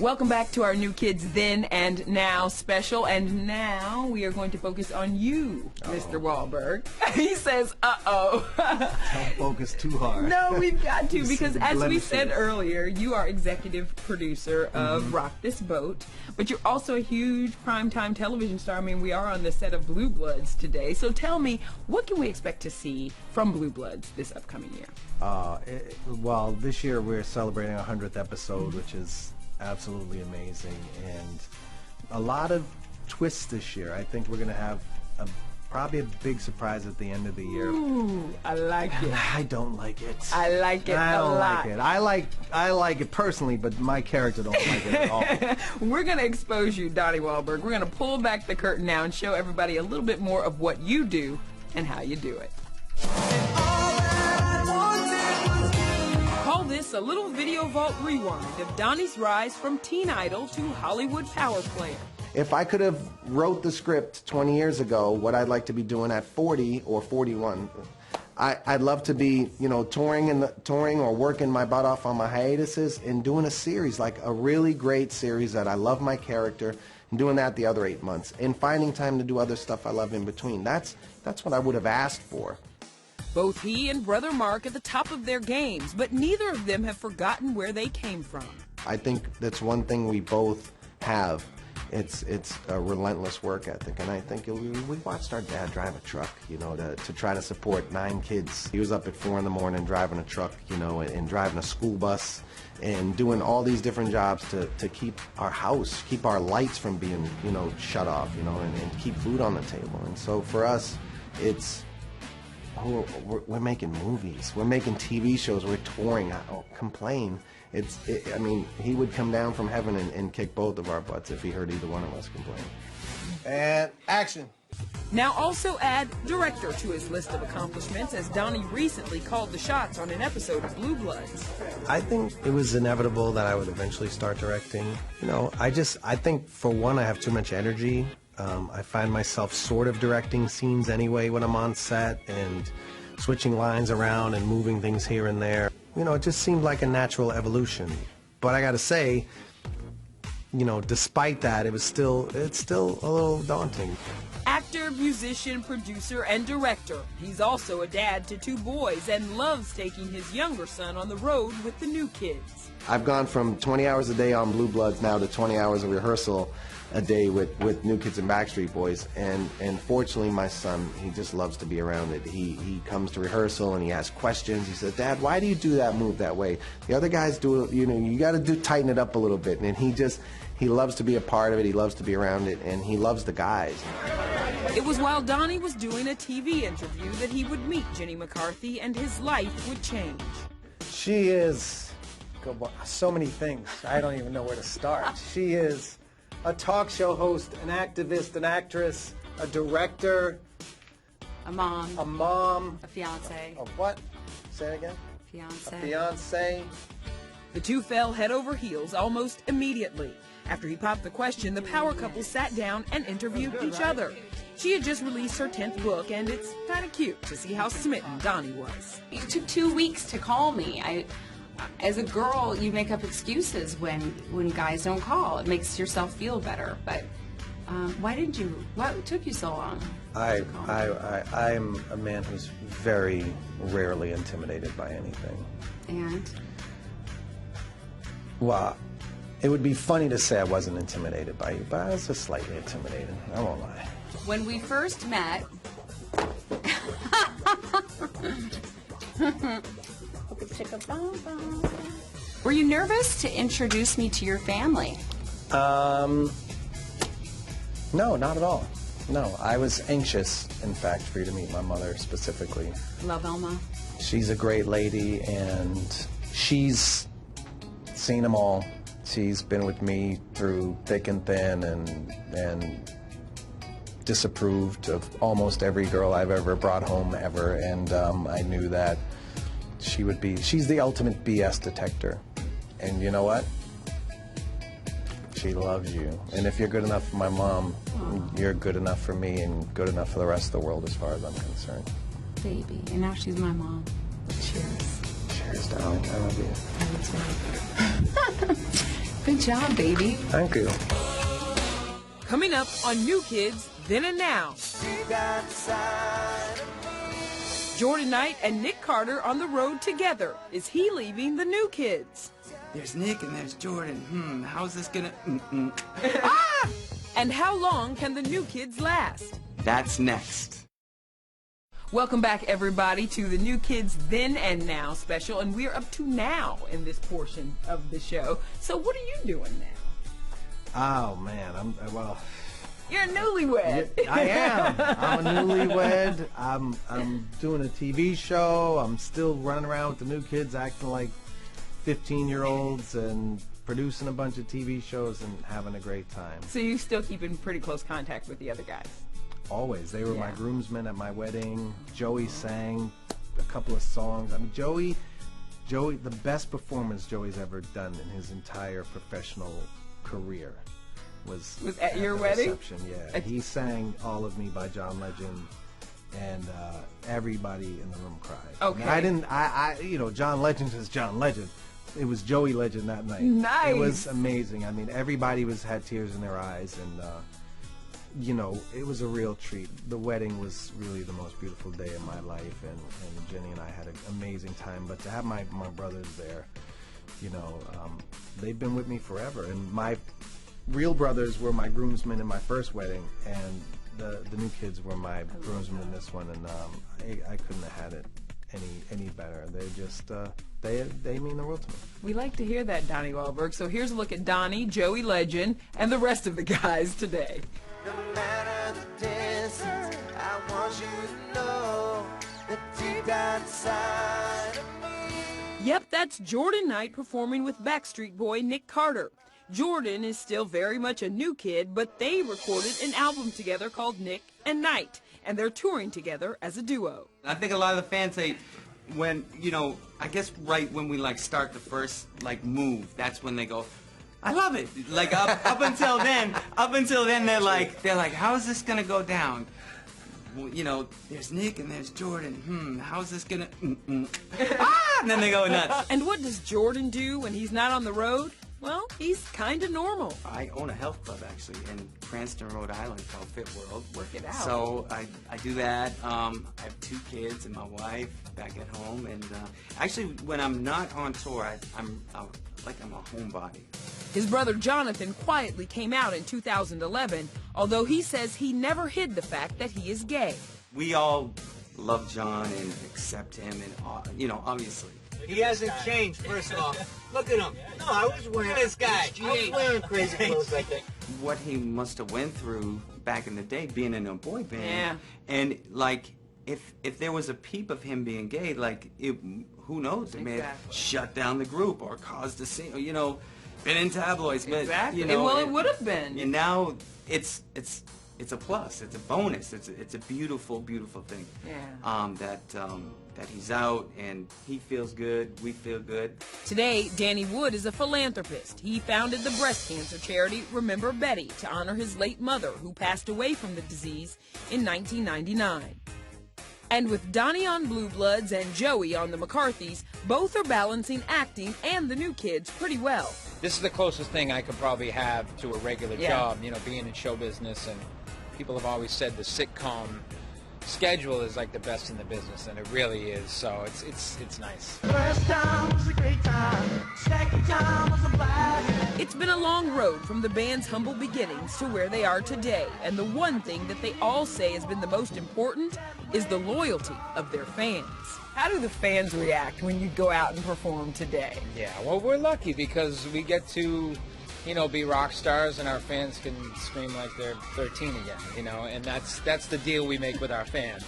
Welcome back to our New Kids Then and Now special. And now we are going to focus on you, Mr. Wahlberg. He says, uh-oh. Don't focus too hard. No, we've got to, because as we said earlier, you are executive producer of Rock This Boat, but you're also a huge primetime television star. I mean, we are on the set of Blue Bloods today. So tell me, what can we expect to see from Blue Bloods this upcoming year? Well, this year we're celebrating our 100th episode, which is absolutely amazing, and a lot of twists this year. I think we're going to have probably a big surprise at the end of the year. Ooh, I like it. I don't like it. I like it I don't a lot. like it. I like it personally, but my character don't like it at all. We're going to expose you, Donnie Wahlberg. We're going to pull back the curtain now and show everybody a little bit more of what you do and how you do it. Call this a little video vault rewind of Donnie's rise from teen idol to Hollywood power player. If I could have wrote the script 20 years ago, what I'd like to be doing at 40 or 41, I'd love to be, you know, touring or working my butt off on my hiatuses and doing a series, like a really great series that I love my character, and doing that the other 8 months, and finding time to do other stuff I love in between. That's what I would have asked for. Both he and brother Mark at the top of their games, but neither of them have forgotten where they came from. I think that's one thing we both have. It's a relentless work ethic, and I think we watched our dad drive a truck, you know, to try to support 9 kids. He was up at 4 in the morning driving a truck, you know, and driving a school bus, and doing all these different jobs to keep our house, keep our lights from being, you know, shut off, you know, and keep food on the table. And so for us, it's we're making movies, we're making TV shows, we're touring. I don't complain. I mean, he would come down from heaven and kick both of our butts if he heard either one of us complain. And action. Now also add director to his list of accomplishments, as Donnie recently called the shots on an episode of Blue Bloods. I think it was inevitable that I would eventually start directing. You know, I think for one, I have too much energy. I find myself sort of directing scenes anyway when I'm on set, and switching lines around and moving things here and there. You know, it just seemed like a natural evolution. But I gotta say, you know, despite that, it's still a little daunting. Actor, musician, producer, and director. He's also a dad to 2 boys and loves taking his younger son on the road with the new kids. I've gone from 20 hours a day on Blue Bloods now to 20 hours of rehearsal a day with New Kids and Backstreet Boys, and fortunately my son, he just loves to be around it. He comes to rehearsal and he asks questions. He says, "Dad, why do you do that move that way? The other guys do it, you know, you got to tighten it up a little bit." And he loves to be a part of it, he loves to be around it, and he loves the guys. It was while Donnie was doing a TV interview that he would meet Jenny McCarthy and his life would change. She is so many things. I don't even know where to start. She is a talk show host, an activist, an actress, a director, a mom, a fiance. A what? Say it again. Fiance. A fiance. The two fell head over heels almost immediately. After he popped the question, the power couple sat down and interviewed each other. She had just released her 10th book, and it's kind of cute to see how smitten Donnie was. It took 2 weeks to call me. As a girl, you make up excuses when guys don't call. It makes yourself feel better. But what took you so long? I'm a man who's very rarely intimidated by anything. And? Well, it would be funny to say I wasn't intimidated by you, but I was just slightly intimidated. I won't lie. When we first met... Were you nervous to introduce me to your family? No, not at all. No, I was anxious, in fact, for you to meet my mother specifically. Love Elma. She's a great lady, and she's seen them all. She's been with me through thick and thin, and disapproved of almost every girl I've ever brought home ever, and I knew that she's the ultimate BS detector. And you know what? She loves you. And if you're good enough for my mom, you're good enough for me and good enough for the rest of the world as far as I'm concerned. Baby. And now she's my mom. Cheers. Cheers, darling. I love you. I Good job, baby. Thank you. Coming up on New Kids Then and Now. Jordan Knight and Nick Carter on the road together. Is he leaving the New Kids? There's Nick and there's Jordan. How's this gonna... Ah! And how long can the New Kids last? That's next. Welcome back, everybody, to the New Kids Then and Now special, and we're up to now in this portion of the show. So what are you doing now? Oh man, well, You're a newlywed. I am. I'm a newlywed. I'm doing a TV show. I'm still running around with the new kids, acting like 15-year-olds and producing a bunch of TV shows and having a great time. So you still keep in pretty close contact with the other guys? Always. They were my Yeah. groomsmen at my wedding. Joey sang a couple of songs. I mean, Joey, the best performance Joey's ever done in his entire professional career was at your the wedding? reception. Yeah, he sang "All of Me" by John Legend, and everybody in the room cried. Okay. And you know, John Legend is John Legend. It was Joey Legend that night. Nice. It was amazing. I mean, everybody had tears in their eyes, and you know, it was a real treat. The wedding was really the most beautiful day of my life, and Jenny and I had an amazing time. But to have my brothers there, you know, they've been with me forever. And my real brothers were my groomsmen in my first wedding, and the new kids were my groomsmen in this one. And I couldn't have had it any better. They're just they mean the world to me. We like to hear that, Donnie Wahlberg. So here's a look at Donnie, Joey Legend, and the rest of the guys today. No matter the distance, I want you to know that deep down inside of me. Yep, that's Jordan Knight performing with Backstreet Boy Nick Carter. Jordan is still very much a new kid, but they recorded an album together called Nick and Knight, and they're touring together as a duo. I think a lot of the fans say, when, you know, I guess right when we like start the first like move, that's when they go, I love it. Like up until then, they're like, how is this gonna go down? Well, you know, there's Nick and there's Jordan. How's this gonna? Ah! And then they go nuts. And what does Jordan do when he's not on the road? Well, he's kind of normal. I own a health club actually in Cranston, Rhode Island called Fit World. Work it out. So I do that. I have 2 kids and my wife back at home. And actually, when I'm not on tour, I'm a homebody. His brother Jonathan quietly came out in 2011, although he says he never hid the fact that he is gay. We all love John and accept him, and you know, obviously. He hasn't changed, first of all. Look at him. No, I was wearing this guy. I was wearing crazy clothes like that. What he must have went through back in the day, being in a boy band. Yeah. And like, if there was a peep of him being gay, like, who knows? It may have shut down the group or caused a scene. You know, been in tabloids. Exactly. You know, Well, it would have been. And now it's a plus. It's a bonus. It's a beautiful, beautiful thing. Yeah. That he's out and he feels good. We feel good. Today, Danny Wood is a philanthropist. He founded the breast cancer charity Remember Betty to honor his late mother, who passed away from the disease in 1999. And with Donnie on Blue Bloods and Joey on the McCarthys, both are balancing acting and the new kids pretty well. This is the closest thing I could probably have to a regular Yeah. job, you know, being in show business. And people have always said the sitcom schedule is like the best in the business, and it really is. So it's nice. First time was a great time. Second time was a blast. It's been a long road from the band's humble beginnings to where they are today, and the one thing that they all say has been the most important is the loyalty of their fans. How do the fans react when you go out and perform today? Yeah, well, we're lucky because we get to, you know, be rock stars, and our fans can scream like they're 13 again, you know, and that's the deal we make with our fans.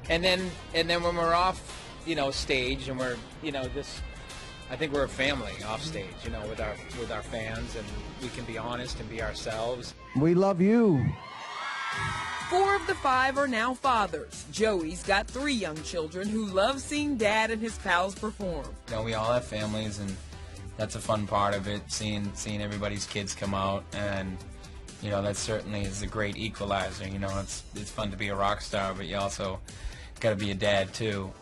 And then when we're off, you know, stage, and we're, you know, I think we're a family off stage, you know, with our fans, and we can be honest and be ourselves. We love you. 4 of the 5 are now fathers. Joey's got 3 young children who love seeing Dad and his pals perform. You know, we all have families, and that's a fun part of it, seeing everybody's kids come out, and you know, that certainly is a great equalizer. You know, it's fun to be a rock star, but you also got to be a dad too.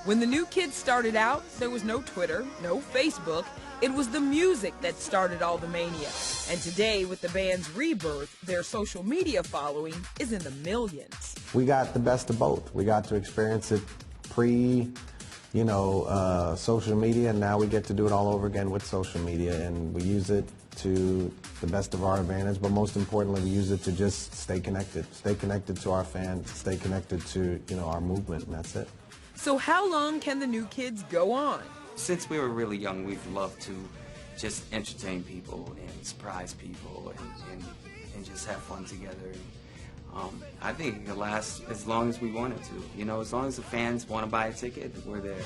When the New Kids started out, there was no Twitter, no Facebook. It was the music that started all the mania. And today, with the band's rebirth, their social media following is in the millions. We got the best of both. We got to experience it social media, and now we get to do it all over again with social media, and we use it to the best of our advantage, but most importantly, we use it to just stay connected to our fans, stay connected to, our movement, and that's it. So how long can the New Kids go on? Since we were really young, we've loved to just entertain people and surprise people and just have fun together. I think it could last as long as we want it to. As long as the fans want to buy a ticket, we're there.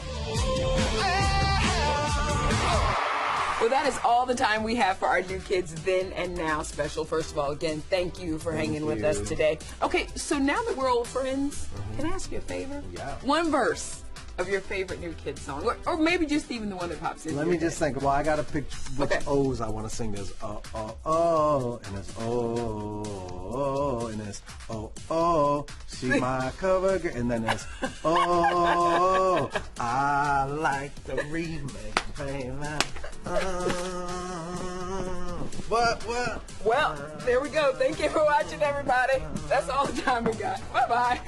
Well, that is all the time we have for our New Kids Then and Now special. First of all, again, thank you for hanging with us today. Okay, so now that we're old friends, can I ask you a favor? Yeah. One verse of your favorite New Kids song, or maybe just even the one that pops in. Let me just think. Well, I got to pick which O's I want to sing. There's oh, and there's oh, and there's oh, she my cover girl, and then there's oh, I like the remake, baby. What? Well, there we go. Thank you for watching, everybody. That's all the time we got. Bye-bye.